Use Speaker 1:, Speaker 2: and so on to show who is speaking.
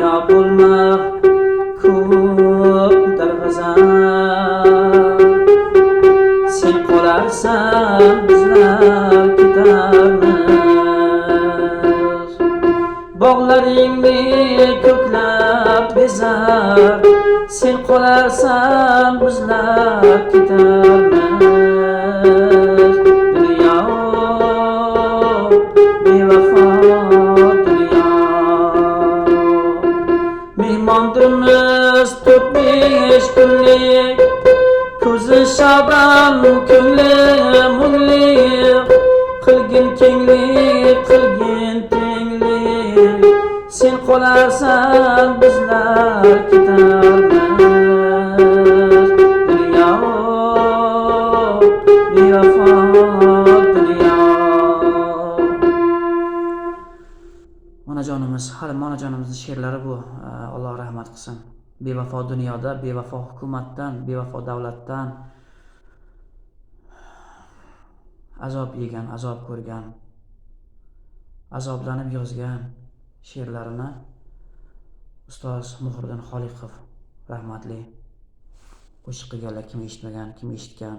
Speaker 1: dunyo bo'lmoq ko'p darg'azab. Sen qolarsan bizlar ketarmiz. Bog'laringni ko'klab bezar, sen qolarsan bizlar ketarmiz. Dunyo bevafo dunyo, mehmondirmiz 45 kunlik, ko'zi shabam ko'ngli munglik. Qilgin kenglik, qilgin tenglik, sen qolarsan bizlar ketarmiz. Dunyo bevafo dunyo. Onajonimiz, hali onajonimizning she'rlari bu. Alloh rahmat qilsin. Bevafo dunyoda, bevafo hukumatdan, bevafo davlatdan azob yegan, azob ko'rgan, azoblanib yozgan she'rlarini ustoz Muhriddin Xoliqov rahmatli qo'shiq qilganlar. Kim eshitmagan, kim eshitgan